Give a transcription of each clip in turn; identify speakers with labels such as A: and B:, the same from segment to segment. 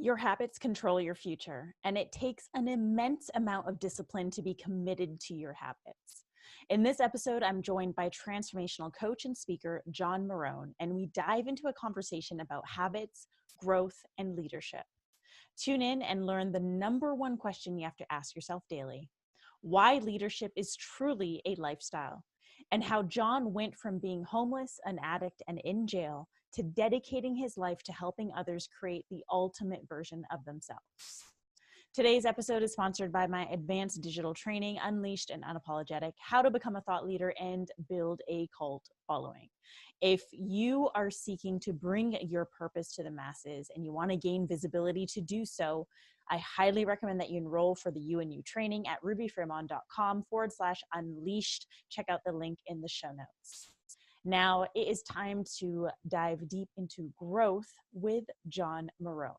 A: Your habits control your future, and it takes an immense amount of discipline to be committed to your habits. In this episode, I'm joined by transformational coach and speaker John Marrone, and we dive into a conversation about habits, growth, and leadership. Tune in and learn the number one question you have to ask yourself daily: why leadership is truly a lifestyle, and how John went from being homeless, an addict, and in jail to dedicating his life to helping others create the ultimate version of themselves. Today's episode is sponsored by my advanced digital training, Unleashed and Unapologetic: How to Become a Thought Leader and Build a Cult Following. If you are seeking to bring your purpose to the masses and you want to gain visibility to do so, I highly recommend that you enroll for the You and You training at rubyfremon.com/unleashed. Check out the link in the show notes. Now it is time to dive deep into growth with John Marrone.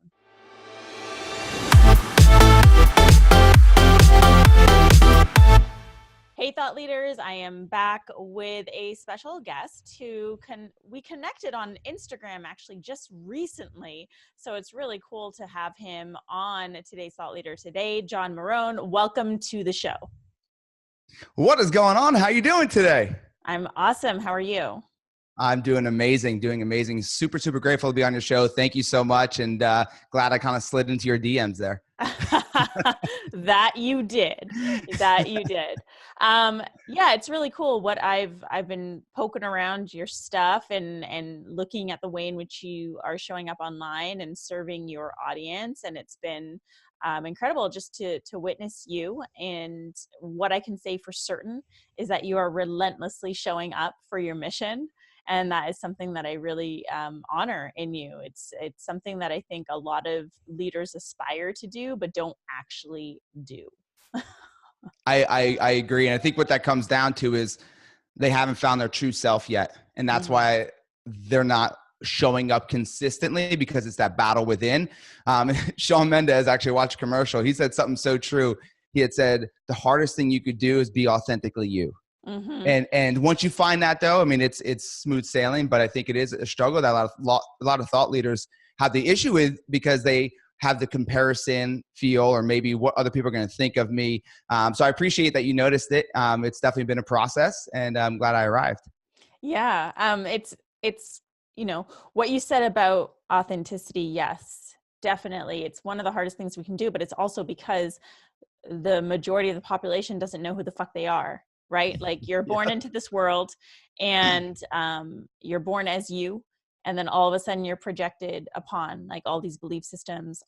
A: Hey, thought leaders, I am back with a special guest who we connected on Instagram actually just recently. So it's really cool to have him on today's Thought Leader today. John Marrone, welcome to the show.
B: What is going on? How are you doing today?
A: I'm awesome. How are you?
B: I'm doing amazing. Super, super grateful to be on your show. Thank you so much. And glad I kind of slid into your DMs there.
A: That you did. Yeah, it's really cool. What I've been poking around your stuff and looking at the way in which you are showing up online and serving your audience. And it's been incredible just to witness you. And what I can say for certain is that you are relentlessly showing up for your mission. And that is something that I really honor in you. It's something that I think a lot of leaders aspire to do, but don't actually do.
B: I agree. And I think what that comes down to is they haven't found their true self yet. And that's why they're not showing up consistently, because it's that battle within. Shawn Mendes actually watched a commercial. He said something so true. He had said, the hardest thing you could do is be authentically you. And once you find that, though, I mean, it's smooth sailing, but I think it is a struggle that a lot of thought leaders have the issue with, because they have the comparison feel, or maybe what other people are going to think of me. So I appreciate that you noticed it. It's definitely been a process, and I'm glad I arrived.
A: Yeah. It's, what you said about authenticity. Yes, definitely. It's one of the hardest things we can do, but it's also because the majority of the population doesn't know who the fuck they are. Right? Like, you're born into this world, and you're born as you. And then all of a sudden you're projected upon like all these belief systems,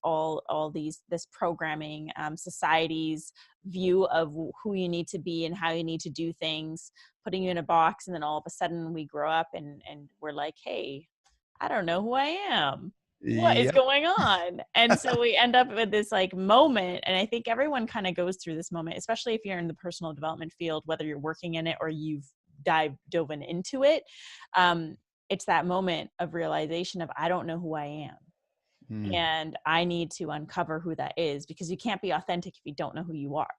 A: this programming, society's view of who you need to be and how you need to do things, putting you in a box. And then all of a sudden we grow up and we're like, hey, I don't know who I am. What is going on? And so we end up with this like moment. And I think everyone kind of goes through this moment, especially if you're in the personal development field, whether you're working in it or you've dove into it. It's that moment of realization of, I don't know who I am. And I need to uncover who that is, because you can't be authentic if you don't know who you are.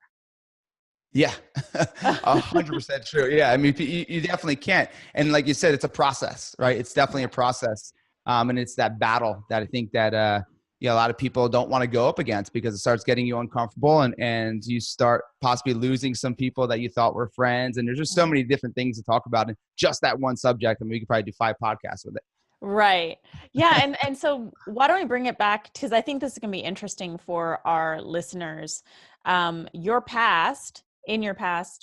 B: Yeah, 100% true. Yeah, I mean, you definitely can't. And like you said, it's a process, right? It's definitely a process. And it's that battle that I think that a lot of people don't want to go up against, because it starts getting you uncomfortable, and you start possibly losing some people that you thought were friends. And there's just so many different things to talk about in just that one subject. I mean, we could probably do 5 podcasts with it. Right.
A: Yeah. And so why don't we bring it back? Because I think this is going to be interesting for our listeners. In your past,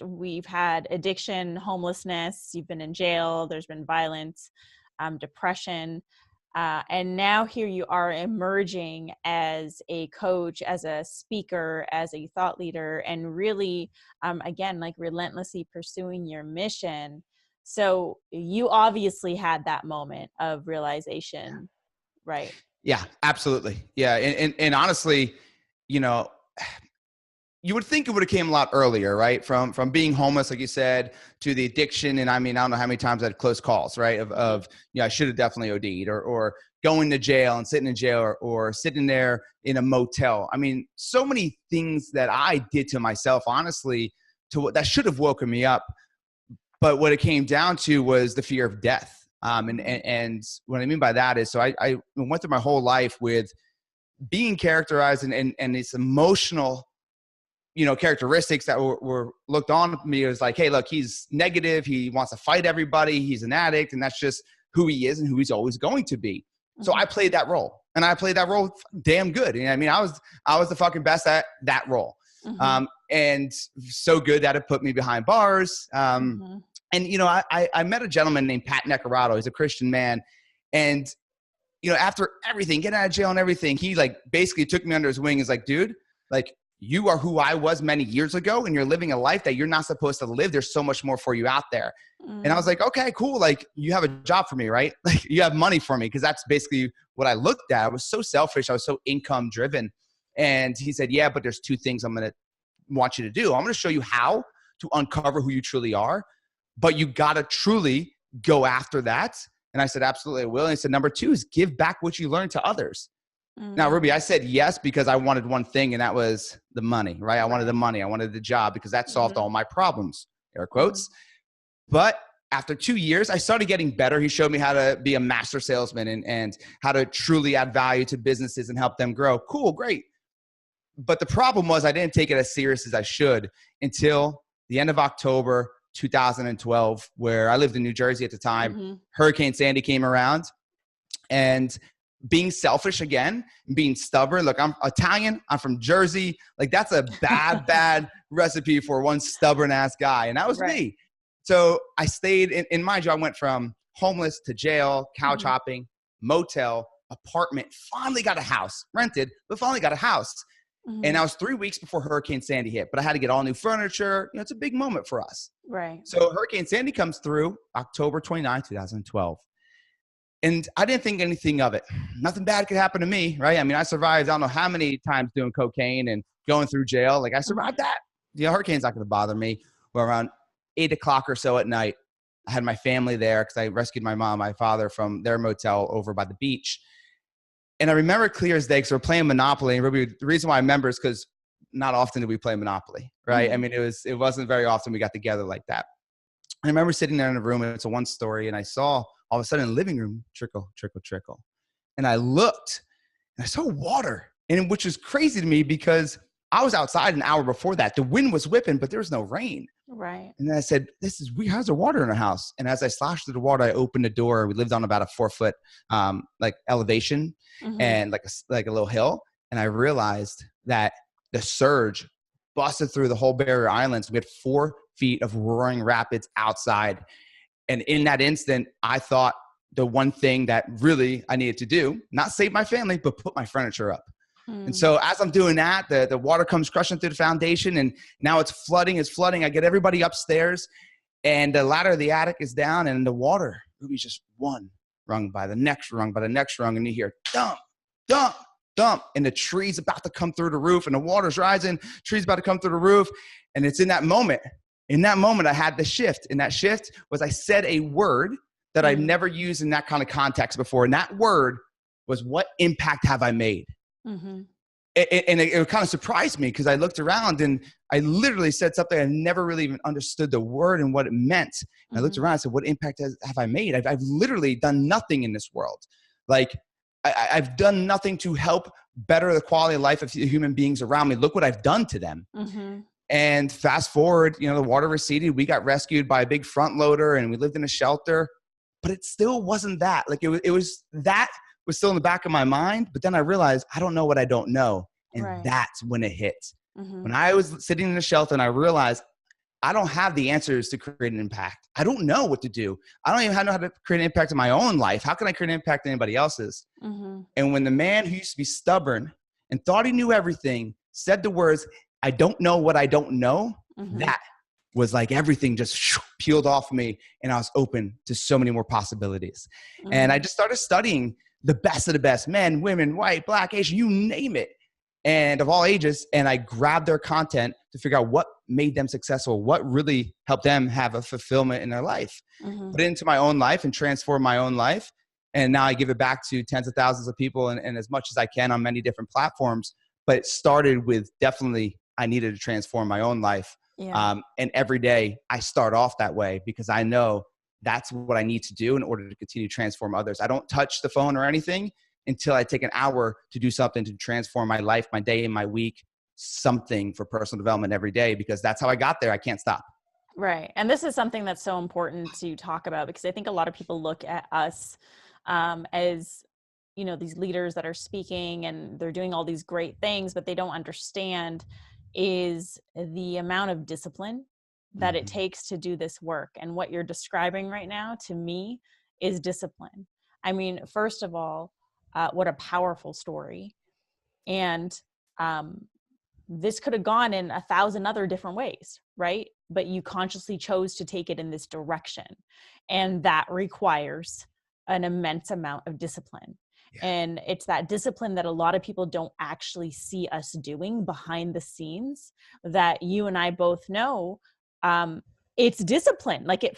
A: we've had addiction, homelessness, you've been in jail, there's been violence, depression. And now here you are emerging as a coach, as a speaker, as a thought leader, and really, again, like relentlessly pursuing your mission. So you obviously had that moment of realization, right?
B: Yeah, absolutely. Yeah. And honestly, you would think it would have came a lot earlier, right? From being homeless, like you said, to the addiction. And I mean, I don't know how many times I had close calls, right? Of I should have definitely OD'd, or going to jail and sitting in jail, or sitting there in a motel. I mean, so many things that I did to myself, honestly, that should have woken me up. But what it came down to was the fear of death. And what I mean by that is, so I went through my whole life with being characterized and this emotional, characteristics that were looked on at me as like, hey, look, he's negative. He wants to fight everybody. He's an addict. And that's just who he is and who he's always going to be. So I played that role, and I played that role damn good. I mean, I was the fucking best at that role. And so good that it put me behind bars. And, I met a gentleman named Pat Necarato. He's a Christian man. And, after everything, getting out of jail and everything, he like basically took me under his wing. Is like, dude, like, you are who I was many years ago, and you're living a life that you're not supposed to live. There's so much more for you out there. And I was like, okay, cool. Like, you have a job for me, right? Like, you have money for me. Cause that's basically what I looked at. I was so selfish. I was so income driven. And he said, yeah, but there's two things I'm going to want you to do. I'm going to show you how to uncover who you truly are, but you got to truly go after that. And I said, absolutely, I will. And he said, number two is give back what you learned to others. Now, Ruby, I said yes because I wanted one thing, and that was the money, right? I wanted the money. I wanted the job because that solved all my problems, air quotes. But after 2 years, I started getting better. He showed me how to be a master salesman and how to truly add value to businesses and help them grow. Cool, great. But the problem was I didn't take it as serious as I should until the end of October 2012, where I lived in New Jersey at the time. Hurricane Sandy came around, and being selfish again, being stubborn. Look, I'm Italian. I'm from Jersey. Like, that's a bad recipe for one stubborn ass guy. And that was me. So I stayed in my job. I went from homeless to jail, couch hopping, motel, apartment, finally got a house, rented, but finally got a house. And I was 3 weeks before Hurricane Sandy hit, but I had to get all new furniture. It's a big moment for us.
A: Right.
B: So Hurricane Sandy comes through October 29, 2012. And I didn't think anything of it. Nothing bad could happen to me, right? I mean, I survived, I don't know how many times doing cocaine and going through jail. Like, I survived that. Hurricane's not going to bother me. Well, around 8 o'clock or so at night, I had my family there because I rescued my mom, my father from their motel over by the beach. And I remember clear as day because we're playing Monopoly. And the reason why I remember is because not often do we play Monopoly, right? I mean, it wasn't very often we got together like that. I remember sitting there in a room, and it's a one story, and I saw all of a sudden in the living room, trickle, trickle, trickle. And I looked, and I saw water, and which was crazy to me because I was outside an hour before that. The wind was whipping, but there was no rain.
A: Right.
B: And then I said, this is weird. How's there water in our house? And as I sloshed through the water, I opened the door. We lived on about a 4-foot like elevation and like a little hill. And I realized that the surge busted through the whole barrier islands. We had 4 feet of roaring rapids outside. And in that instant, I thought the one thing that really I needed to do, not save my family, but put my furniture up. And so as I'm doing that, the water comes crushing through the foundation, and now it's flooding. I get everybody upstairs, and the ladder of the attic is down, and the water, Ruby's just one rung by the next rung, and you hear dump, dump, dump, and the tree's about to come through the roof, and the water's rising, tree's about to come through the roof, and it's in that moment. In that moment, I had the shift, and that shift was I said a word that I've never used in that kind of context before, and that word was, what impact have I made? And it kind of surprised me because I looked around and I literally said something I never really even understood the word and what it meant. And I looked around and said, what impact have I made? I've literally done nothing in this world. Like, I've done nothing to help better the quality of life of the human beings around me. Look what I've done to them. And fast forward, the water receded. We got rescued by a big front loader and we lived in a shelter, but it still wasn't that. Like, it was that was still in the back of my mind. But then I realized I don't know what I don't know. And that's when it hit. When I was sitting in the shelter and I realized I don't have the answers to create an impact. I don't know what to do. I don't even know how to create an impact in my own life. How can I create an impact in anybody else's? And when the man who used to be stubborn and thought he knew everything said the words, I don't know what I don't know, that was like everything just peeled off me, and I was open to so many more possibilities. And I just started studying the best of the best, men, women, white, black, Asian, you name it, and of all ages. And I grabbed their content to figure out what made them successful, what really helped them have a fulfillment in their life, put it into my own life and transform my own life. And now I give it back to tens of thousands of people and as much as I can on many different platforms. But it started with definitely I needed to transform my own life. And every day I start off that way because I know that's what I need to do in order to continue to transform others. I don't touch the phone or anything until I take an hour to do something to transform my life, my day, and my week, something for personal development every day, because that's how I got there. I can't stop.
A: Right. And this is something that's so important to talk about, because I think a lot of people look at us as, these leaders that are speaking and they're doing all these great things, but they don't understand is the amount of discipline that it takes to do this work. And what you're describing right now to me is discipline. I mean, first of all, what a powerful story. And this could have gone in 1,000 other different ways, right? But you consciously chose to take it in this direction. And that requires an immense amount of discipline. Yeah. And it's that discipline that a lot of people don't actually see us doing behind the scenes, that you and I both know. It's discipline. Like it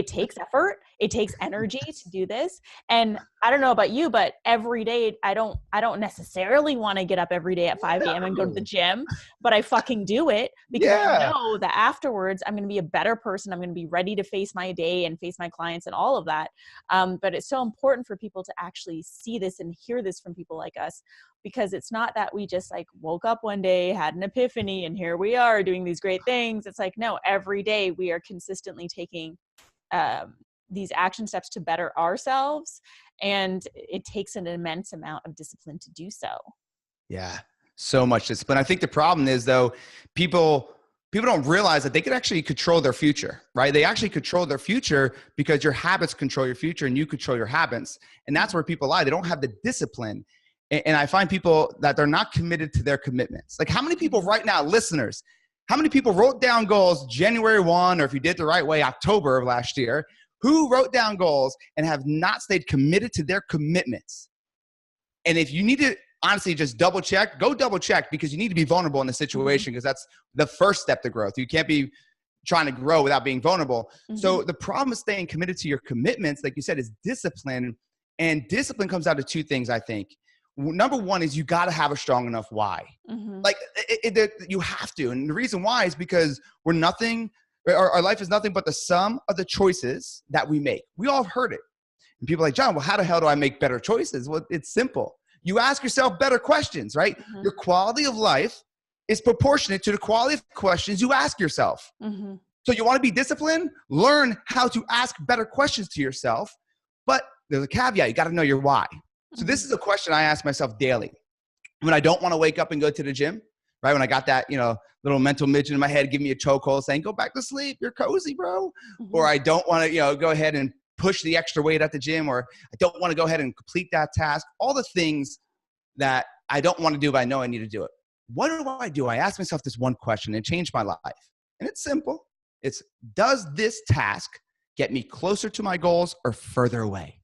A: takes effort. It takes energy to do this. And I don't know about you, but every day I don't necessarily want to get up every day at 5 a.m. and go to the gym, but I fucking do it because I know that afterwards I'm going to be a better person. I'm going to be ready to face my day and face my clients and all of that. But it's so important for people to actually see this and hear this from people like us, because it's not that we just like woke up one day, had an epiphany, and here we are doing these great things. It's like, no, every day we are consistently taking these action steps to better ourselves. And it takes an immense amount of discipline to do so.
B: Yeah, so much discipline. I think the problem is, though, people don't realize that they can actually control their future, right? They actually control their future because your habits control your future and you control your habits. And that's where people lie. They don't have the discipline. And I find people that they're not committed to their commitments. Like, how many people right now, listeners, how many people wrote down goals January 1, or if you did the right way, October of last year, who wrote down goals and have not stayed committed to their commitments? And if you need to honestly just double check, go double check, because you need to be vulnerable in the situation, because that's the first step to growth. You can't be trying to grow without being vulnerable. So the problem with staying committed to your commitments, like you said, is discipline. And discipline comes down to two things, I think. Number one is you got to have a strong enough why. Like you have to. And the reason why is because our life is nothing but the sum of the choices that we make. We all have heard it. And people are like, John, well, how the hell do I make better choices? Well, it's simple. You ask yourself better questions, right? Your quality of life is proportionate to the quality of questions you ask yourself. So you want to be disciplined? Learn how to ask better questions to yourself. But there's a caveat. You got to know your why. So this is a question I ask myself daily. When I don't want to wake up and go to the gym, right? When I got that, little mental midget in my head, give me a chokehold saying, go back to sleep. You're cozy, bro. Or I don't want to, go ahead and push the extra weight at the gym, or I don't want to go ahead and complete that task. All the things that I don't want to do, but I know I need to do it. What do? I ask myself this one question and change my life. And it's simple. It's, does this task get me closer to my goals or further away?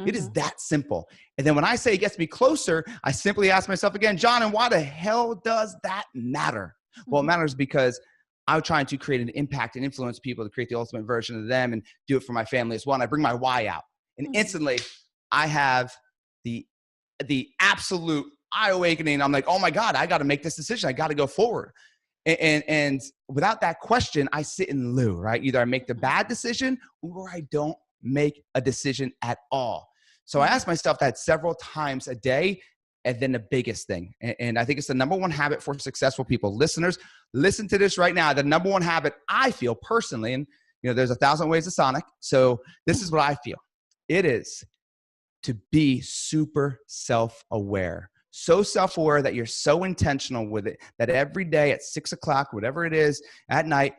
B: It is that simple. And then when I say it gets me closer, I simply ask myself again, John, and why the hell does that matter? Well, it matters because I'm trying to create an impact and influence people to create the ultimate version of them and do it for my family as well. And I bring my why out. And instantly I have the absolute eye awakening. I'm like, oh my God, I got to make this decision. I got to go forward. And without that question, I sit in lieu, right? Either I make the bad decision or I don't make a decision at all. So I ask myself that several times a day. And then the biggest thing, and I think it's the number one habit for successful people. Listeners, listen to this right now. The number one habit I feel personally, and there's 1,000 ways to Sonic. So this is what I feel. It is to be super self-aware. So self-aware that you're so intentional with it that every day at 6 o'clock, whatever it is, at night,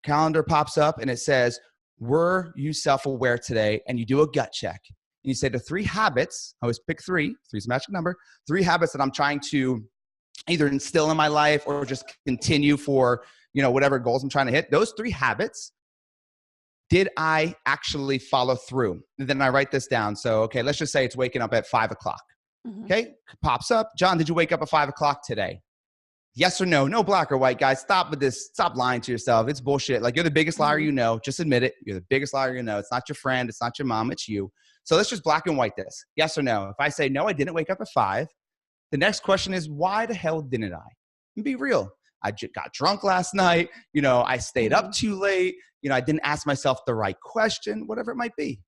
B: calendar pops up and it says, were you self-aware today? And you do a gut check. And you say the 3 habits, I always pick 3, 3 is a magic number, 3 habits that I'm trying to either instill in my life or just continue for, whatever goals I'm trying to hit. Those 3 habits, did I actually follow through? And then I write this down. So, okay, let's just say it's waking up at 5 o'clock. Okay, pops up. John, did you wake up at 5 o'clock today? Yes or no? No black or white, guys. Stop with this. Stop lying to yourself. It's bullshit. Like, you're the biggest liar you know. Just admit it. You're the biggest liar you know. It's not your friend. It's not your mom. It's you. So let's just black and white this. Yes or no? If I say, no, I didn't wake up at 5, the next question is, why the hell didn't I? And be real. I got drunk last night. I stayed up too late. I didn't ask myself the right question, whatever it might be.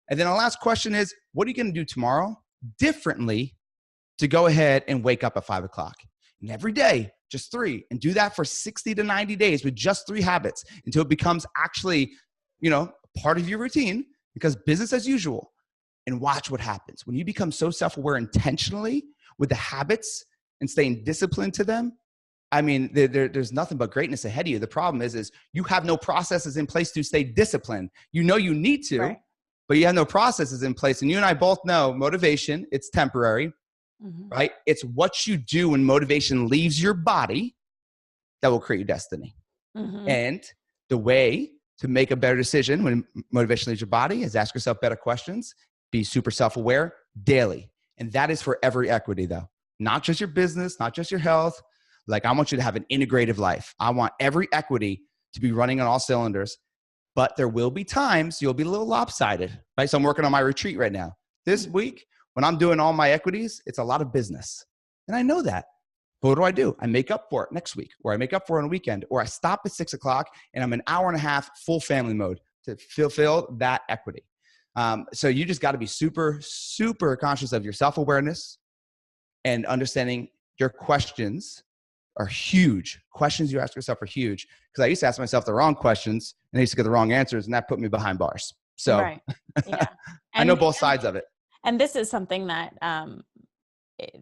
B: And then the last question is, what are you going to do tomorrow differently to go ahead and wake up at 5 o'clock. And every day, just 3, and do that for 60 to 90 days with just 3 habits until it becomes actually, part of your routine, because business as usual. And watch what happens. When you become so self-aware intentionally with the habits and staying disciplined to them, I mean, there's nothing but greatness ahead of you. The problem is you have no processes in place to stay disciplined. You know you need to, right, but you have no processes in place. And you and I both know motivation, it's temporary, right? It's what you do when motivation leaves your body that will create your destiny. And the way to make a better decision when motivation leaves your body is ask yourself better questions, be super self-aware daily. And that is for every equity though, not just your business, not just your health. Like, I want you to have an integrative life. I want every equity to be running on all cylinders, but there will be times you'll be a little lopsided, right? So I'm working on my retreat right now. This week, when I'm doing all my equities, it's a lot of business. And I know that. But what do? I make up for it next week, or I make up for it on a weekend, or I stop at 6 o'clock and I'm an hour and a half full family mode to fulfill that equity. So you just got to be super, super conscious of your self-awareness and understanding your questions are huge. Questions you ask yourself are huge. Because I used to ask myself the wrong questions and I used to get the wrong answers, and that put me behind bars. So
A: right. Yeah.
B: I know both sides of it.
A: And this is something that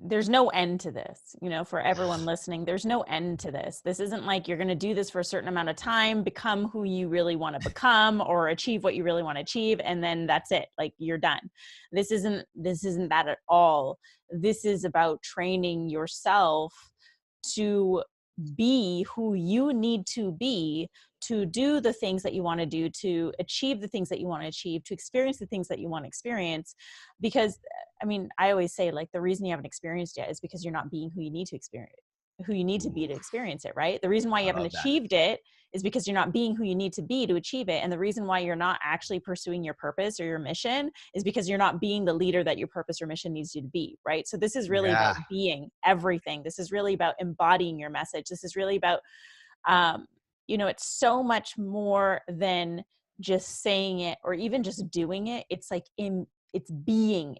A: there's no end to this, for everyone listening, there's no end to this. This isn't like you're going to do this for a certain amount of time, become who you really want to become, or achieve what you really want to achieve, and then that's it. Like, you're done. This isn't that at all. This is about training yourself to be who you need to be, to do the things that you want to do, to achieve the things that you want to achieve, to experience the things that you want to experience. Because, I mean, I always say, like, the reason you haven't experienced yet is because you're not being who you need to experience, who you need to be to experience it, right? The reason why you haven't achieved it is because you're not being who you need to be to achieve it. And the reason why you're not actually pursuing your purpose or your mission is because you're not being the leader that your purpose or mission needs you to be, right? So this is really about being everything. This is really about embodying your message. This is really about, it's so much more than just saying it or even just doing it. It's like it's being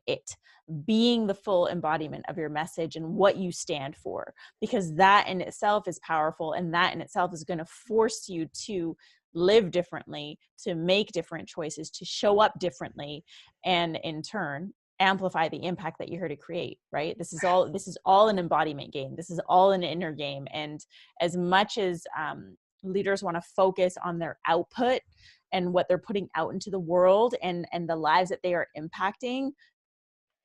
A: the full embodiment of your message and what you stand for, because that in itself is powerful, and that in itself is going to force you to live differently, to make different choices, to show up differently, and in turn amplify the impact that you're here to create, right? This is all an embodiment game. This is all an inner game. And as much as leaders want to focus on their output and what they're putting out into the world and the lives that they are impacting,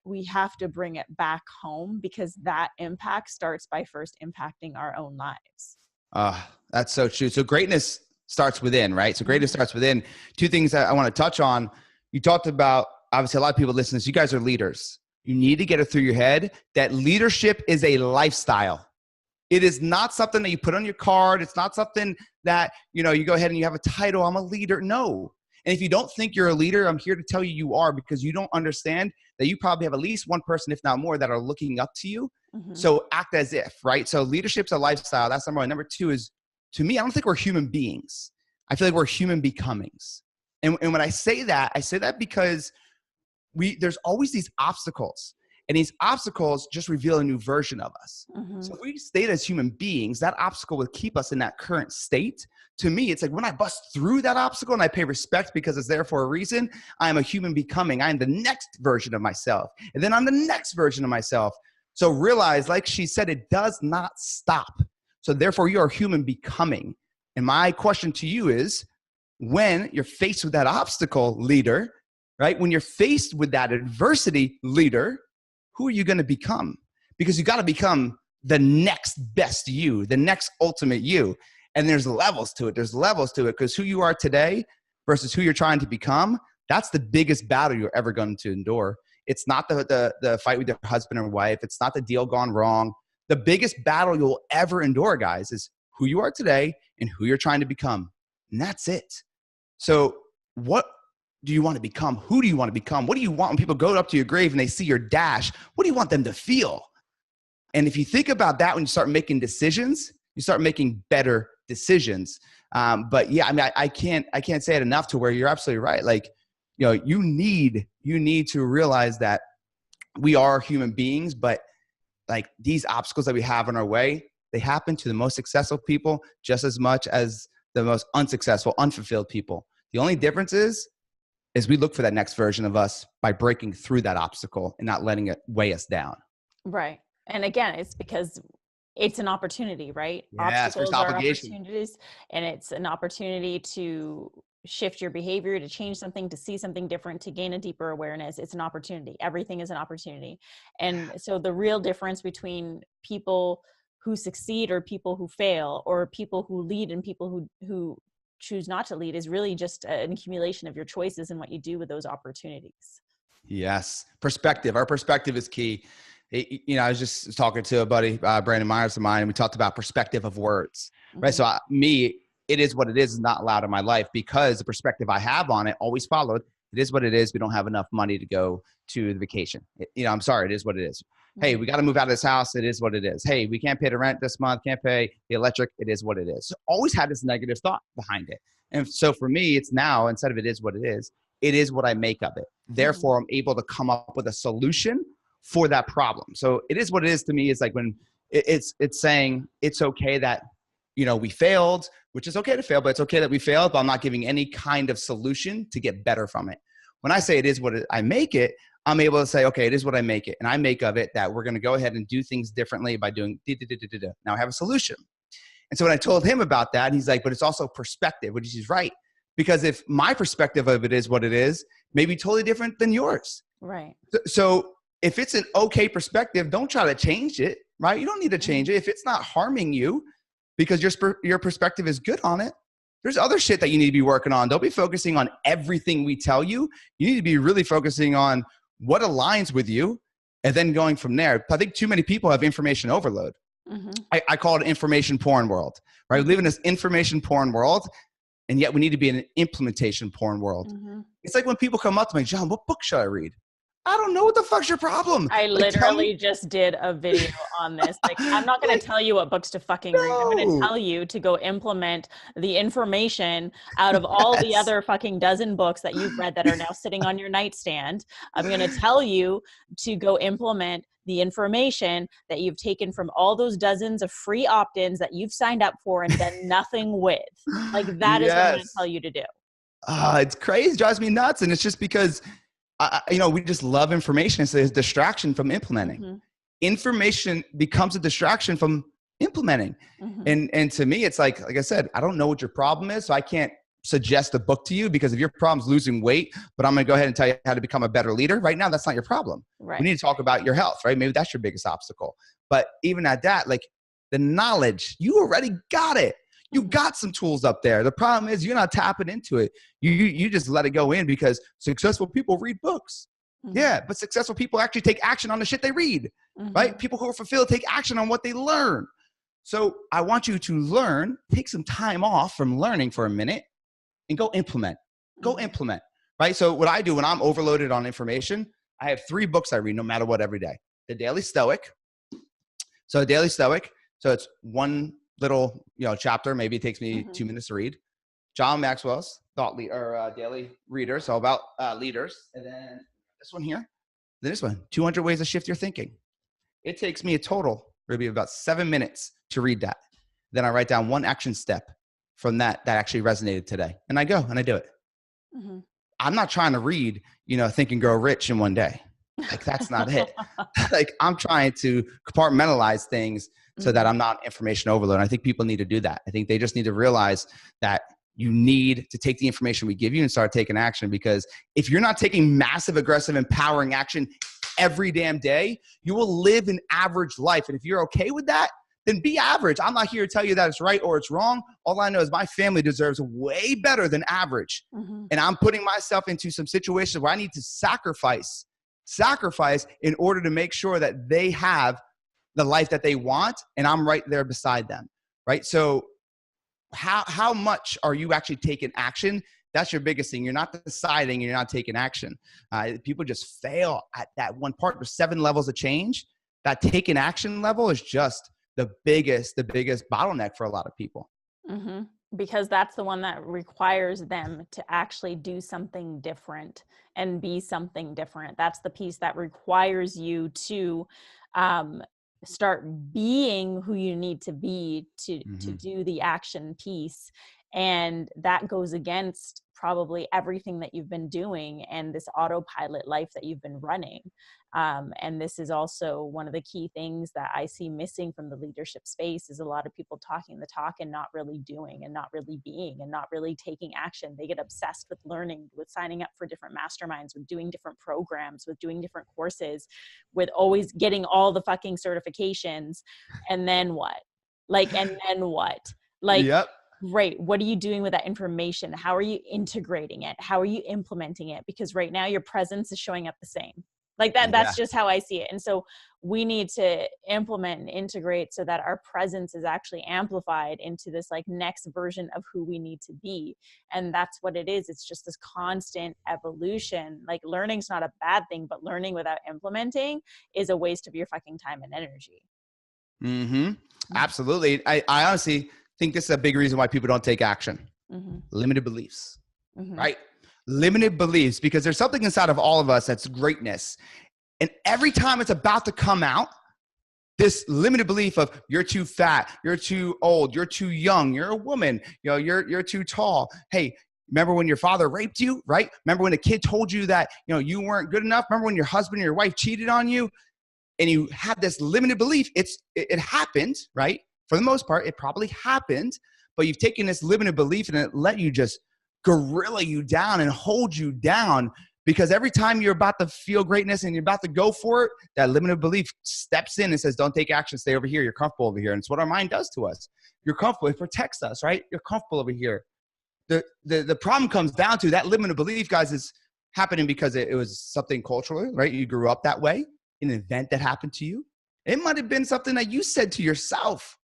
A: we have to bring it back home, because that impact starts by first impacting our own lives.
B: That's so true. So greatness starts within, right? So greatness starts within. 2 things that I want to touch on. You talked about, obviously a lot of people listen to this. You guys are leaders. You need to get it through your head that leadership is a lifestyle. It is not something that you put on your card. It's not something that, you go ahead and you have a title. I'm a leader. No. And if you don't think you're a leader, I'm here to tell you you are, because you don't understand that you probably have at least one person, if not more, that are looking up to you. So act as if, right? So leadership's a lifestyle. That's number 1. Number 2 is, to me, I don't think we're human beings. I feel like we're human becomings. And when I say that because there's always these obstacles. And these obstacles just reveal a new version of us. So if we stayed as human beings, that obstacle would keep us in that current state. To me, it's like when I bust through that obstacle and I pay respect because it's there for a reason, I am a human becoming. I am the next version of myself. And then I'm the next version of myself. So realize, like she said, it does not stop. So therefore, you are human becoming. And my question to you is, when you're faced with that obstacle, leader, right? When you're faced with that adversity, leader, who are you going to become? Because you got to become the next best you, the next ultimate you. And there's levels to it. There's levels to it, because who you are today versus who you're trying to become, that's the biggest battle you're ever going to endure. It's not the fight with your husband or wife. It's not the deal gone wrong. The biggest battle you'll ever endure, guys, is who you are today and who you're trying to become. And that's it. So what do you want to become? Who do you want to become? What do you want when people go up to your grave and they see your dash? What do you want them to feel? And if you think about that, when you start making decisions, you start making better decisions. But yeah, I mean, I can't say it enough to where you're absolutely right. Like, you need to realize that we are human beings, but like these obstacles that we have in our way, they happen to the most successful people just as much as the most unsuccessful, unfulfilled people. The only difference is we look for that next version of us by breaking through that obstacle and not letting it weigh us down.
A: Right. And again, it's because it's an opportunity, right?
B: Yeah, it's first
A: Obstacles are
B: obligation.
A: opportunities, and it's an opportunity to shift your behavior, to change something, to see something different, to gain a deeper awareness. It's an opportunity. Everything is an opportunity. And so the real difference between people who succeed or people who fail, or people who lead and people who choose not to lead, is really just an accumulation of your choices and what you do with those opportunities.
B: Yes. Perspective. Our perspective is key. I was just talking to a buddy, Brandon Myers of mine, and we talked about perspective of words, right? So it is what it is not allowed in my life because the perspective I have on it always followed. It is what it is. We don't have enough money to go to the vacation. I'm sorry. It is what it is. Hey, we got to move out of this house. It is what it is. Hey, we can't pay the rent this month. Can't pay the electric. It is what it is. So always had this negative thought behind it. And so for me, it's now, instead of it is what it is what I make of it. Therefore, I'm able to come up with a solution for that problem. So it is what it is to me. It's like when it's saying it's okay that, we failed, which is okay to fail, but it's okay that we failed, but I'm not giving any kind of solution to get better from it. When I say it is what I make it, I'm able to say, okay, it is what I make it. And I make of it that we're going to go ahead and do things differently by doing Now I have a solution. And so when I told him about that, he's like, but it's also perspective, which is right. Because if my perspective of it is what it is, maybe totally different than yours.
A: Right.
B: So if it's an okay perspective, don't try to change it, right? You don't need to change it. If it's not harming you because your perspective is good on it, there's other shit that you need to be working on. Don't be focusing on everything we tell you. You need to be really focusing on what aligns with you and then going from there. I think too many people have information overload. I call it information porn world, right? We live in this information porn world, and yet we need to be in an implementation porn world. It's like when people come up to me, John, what book should I read? I don't know. What the fuck's your problem?
A: I literally just did a video on this. Like, I'm not going to tell you what books to fucking read. I'm going to tell you to go implement the information out of all the other fucking dozen books that you've read that are now sitting on your nightstand. I'm going to tell you to go implement the information that you've taken from all those dozens of free opt-ins that you've signed up for and done nothing with. Like, that is what I'm going to tell you to do.
B: It's crazy. It drives me nuts. And it's just because we just love information. It's a distraction from implementing. Information becomes a distraction from implementing. And to me, it's like I said, I don't know what your problem is. So I can't suggest a book to you because if your problem's losing weight, but I'm going to go ahead and tell you how to become a better leader right now, that's not your problem.
A: Right.
B: We need to talk about your health, right? Maybe that's your biggest obstacle. But even at that, like the knowledge, you already got it. You got some tools up there. The problem is you're not tapping into it. You just let it go in because successful people read books. Yeah, but successful people actually take action on the shit they read, right? People who are fulfilled take action on what they learn. So I want you to learn, take some time off from learning for a minute and go implement. Go implement, right? So what I do when I'm overloaded on information, I have 3 books I read no matter what every day. The Daily Stoic. So it's one little chapter. Maybe it takes me 2 minutes to read. John Maxwell's daily reader. So about leaders. And then this one here. Then this one, 200 Ways to Shift Your Thinking. It takes me a total, maybe about 7 minutes to read that. Then I write down one action step from that actually resonated today. And I go and I do it. I'm not trying to read, Think and Grow Rich in one day. Like, that's not it. Like, I'm trying to compartmentalize things so that I'm not information overload. And I think people need to do that. I think they just need to realize that you need to take the information we give you and start taking action, because if you're not taking massive, aggressive, empowering action every damn day, you will live an average life. And if you're okay with that, then be average. I'm not here to tell you that it's right or it's wrong. All I know is my family deserves way better than average. And I'm putting myself into some situations where I need to sacrifice in order to make sure that they have the life that they want, and I'm right there beside them, right? So how much are you actually taking action? That's your biggest thing. You're not deciding, you're not taking action. People just fail at that one part. There's 7 levels of change. That taking action level is just the biggest bottleneck for a lot of people.
A: Because that's the one that requires them to actually do something different and be something different. That's the piece that requires you to start being who you need to be to do the action piece. And that goes against probably everything that you've been doing and this autopilot life that you've been running. And this is also one of the key things that I see missing from the leadership space, is a lot of people talking the talk and not really doing, and not really being, and not really taking action. They get obsessed with learning, with signing up for different masterminds, with doing different programs, with doing different courses, with always getting all the fucking certifications. And then what? Like, and then what? Like,
B: yep.
A: Great. What are you doing with that information? How are you integrating it? How are you implementing it? Because right now your presence is showing up the same. Like that's just how I see it. And so we need to implement and integrate so that our presence is actually amplified into this like next version of who we need to be. And that's what it is. It's just this constant evolution. Like, learning's not a bad thing, but learning without implementing is a waste of your fucking time and energy.
B: Absolutely. I honestly think this is a big reason why people don't take action. Limited beliefs, right? Limited beliefs, because there's something inside of all of us that's greatness. And every time it's about to come out, this limited belief of you're too fat, you're too old, you're too young, you're a woman, you're too tall. Hey, remember when your father raped you, right? Remember when a kid told you that, you weren't good enough? Remember when your husband or your wife cheated on you? And you have this limited belief. It happened, right? For the most part, it probably happened, but you've taken this limited belief and it let you just gorilla you down and hold you down, because every time you're about to feel greatness and you're about to go for it, that limited belief steps in and says, don't take action, stay over here. You're comfortable over here. And it's what our mind does to us. You're comfortable. It protects us, right? You're comfortable over here. The problem comes down to that limited belief, guys, is happening because it was something culturally, right? You grew up that way, an event that happened to you. It might have been something that you said to yourself,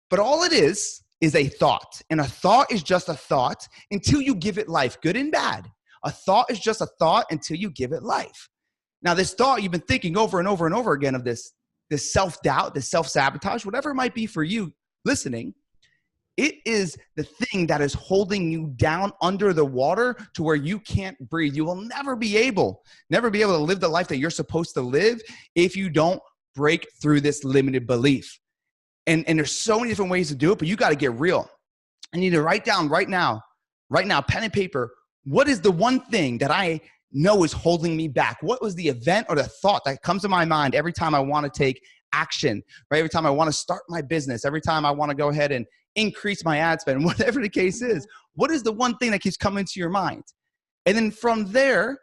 B: but all it is a thought. And a thought is just a thought until you give it life, good and bad. A thought is just a thought until you give it life. Now, this thought you've been thinking over and over and over again of this self-doubt, this self-sabotage, whatever it might be for you listening, it is the thing that is holding you down under the water to where you can't breathe. You will never be able to live the life that you're supposed to live if you don't break through this limited belief. And there's so many different ways to do it, but you got to get real. I need to write down right now, pen and paper, what is the one thing that I know is holding me back? What was the event or the thought that comes to my mind every time I want to take action, right? Every time I want to start my business, every time I want to go ahead and increase my ad spend, whatever the case is, what is the one thing that keeps coming to your mind? And then from there,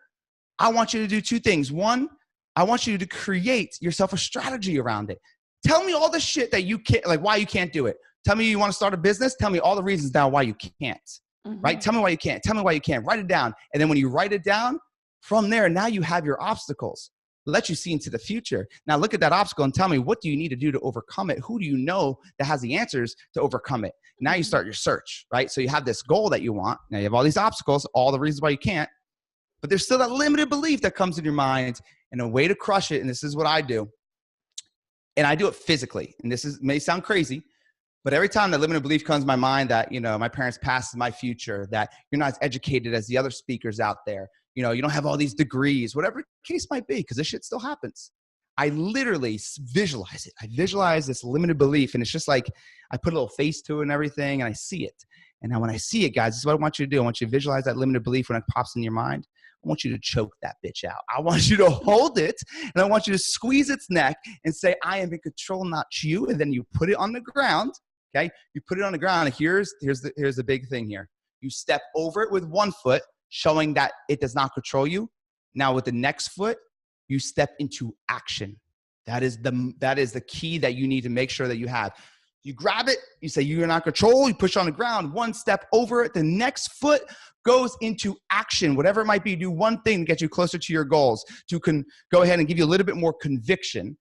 B: I want you to do two things. One, I want you to create yourself a strategy around it. Tell me all the shit that you can't, like why you can't do it. Tell me you want to start a business. Tell me all the reasons now why you can't, right? Tell me why you can't. Tell me why you can't. Write it down. And then when you write it down, from there, now you have your obstacles. Let you see into the future. Now look at that obstacle and tell me, what do you need to do to overcome it? Who do you know that has the answers to overcome it? Now you start your search, right? So you have this goal that you want. Now you have all these obstacles, all the reasons why you can't, but there's still that limited belief that comes in your mind, and a way to crush it. And this is what I do. And I do it physically. And this may sound crazy, but every time that limited belief comes to my mind that, my parents' past is my future, that you're not as educated as the other speakers out there, you don't have all these degrees, whatever the case might be, because this shit still happens. I literally visualize it. I visualize this limited belief, and it's just like I put a little face to it and everything, and I see it. And now when I see it, guys, this is what I want you to do. I want you to visualize that limited belief when it pops in your mind. I want you to choke that bitch out. I want you to hold it, and I want you to squeeze its neck and say, I am in control, not you. And then you put it on the ground, okay? You put it on the ground, and here's the big thing here. You step over it with one foot, showing that it does not control you. Now with the next foot, you step into action. That is the key that you need to make sure that you have. You grab it, you say you're not in control, you push on the ground, one step over it, the next foot goes into action. Whatever it might be, do one thing to get you closer to your goals, to go ahead and give you a little bit more conviction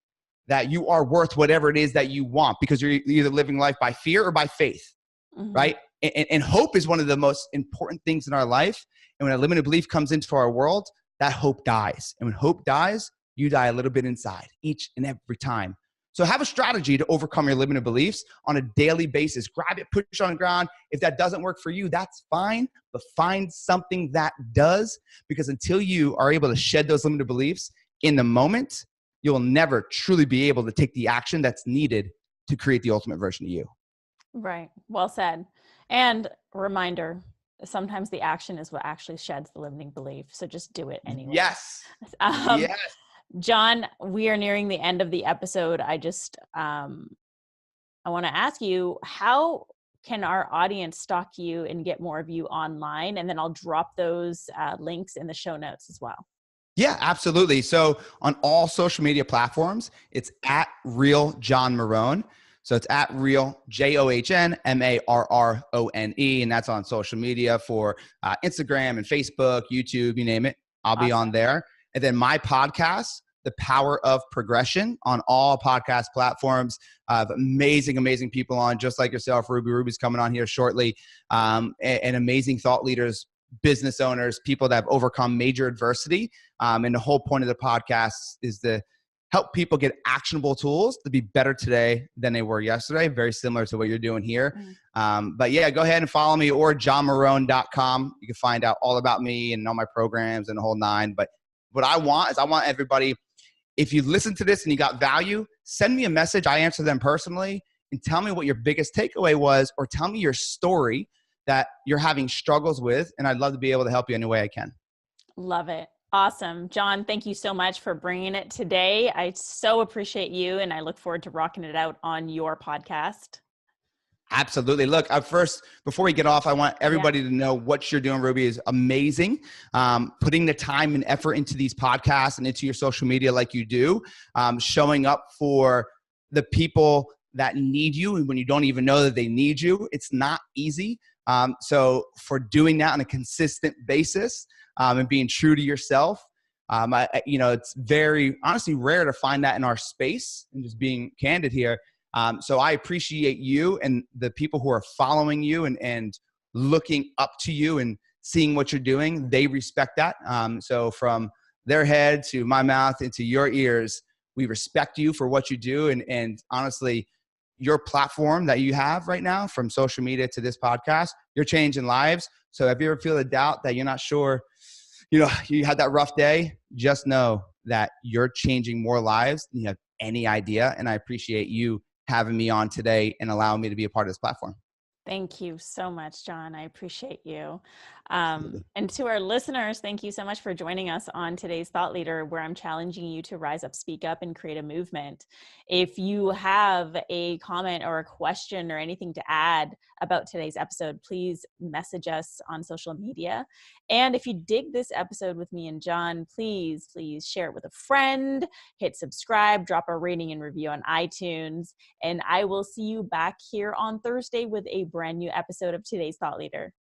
B: that you are worth whatever it is that you want, because you're either living life by fear or by faith, right? And hope is one of the most important things in our life. And when a limited belief comes into our world, that hope dies. And when hope dies, you die a little bit inside each and every time. So have a strategy to overcome your limited beliefs on a daily basis. Grab it, push it on the ground. If that doesn't work for you, that's fine, but find something that does, because until you are able to shed those limited beliefs in the moment, you'll never truly be able to take the action that's needed to create the ultimate version of you.
A: Right. Well said. And reminder, sometimes the action is what actually sheds the limiting belief. So just do it anyway.
B: Yes.
A: Um,
B: Yes.
A: John, we are nearing the end of the episode. I just, I want to ask you, how can our audience stalk you and get more of you online? And then I'll drop those links in the show notes as well.
B: Yeah, absolutely. So on all social media platforms, it's at Real John Marrone. So it's at Real JOHN MARRONE, and that's on social media for Instagram and Facebook, YouTube, you name it. I'll be on there. And then my podcast, The Power of Progression, on all podcast platforms. Amazing, amazing people on, just like yourself, Ruby. Ruby's coming on here shortly, and amazing thought leaders, business owners, people that have overcome major adversity. And the whole point of the podcast is to help people get actionable tools to be better today than they were yesterday. Very similar to what you're doing here. But yeah, go ahead and follow me, or johnmarrone.com. You can find out all about me and all my programs and the whole nine. But what I want everybody, if you listen to this and you got value, send me a message. I answer them personally, and tell me what your biggest takeaway was, or tell me your story that you're having struggles with. And I'd love to be able to help you any way I can.
A: Love it. Awesome. John, thank you so much for bringing it today. I so appreciate you, and I look forward to rocking it out on your podcast.
B: Absolutely. Look, before we get off, I want everybody to know what you're doing, Ruby, is amazing. Putting the time and effort into these podcasts and into your social media like you do, showing up for the people that need you when you don't even know that they need you. It's not easy. So for doing that on a consistent basis, and being true to yourself, it's very honestly rare to find that in our space, and just being candid here. So I appreciate you and the people who are following you and looking up to you and seeing what you're doing. They respect that. So from their head to my mouth into your ears, we respect you for what you do. And honestly, your platform that you have right now, from social media to this podcast, you're changing lives. So if you ever feel a doubt that you're not sure, you had that rough day, just know that you're changing more lives than you have any idea. And I appreciate you having me on today and allowing me to be a part of this platform.
A: Thank you so much, John. I appreciate you. And to our listeners, thank you so much for joining us on today's Thought Leader, where I'm challenging you to rise up, speak up, and create a movement. If you have a comment or a question or anything to add about today's episode, please message us on social media. And if you dig this episode with me and John, please share it with a friend, hit subscribe, drop a rating and review on iTunes. And I will see you back here on Thursday with a brand new episode of today's Thought Leader.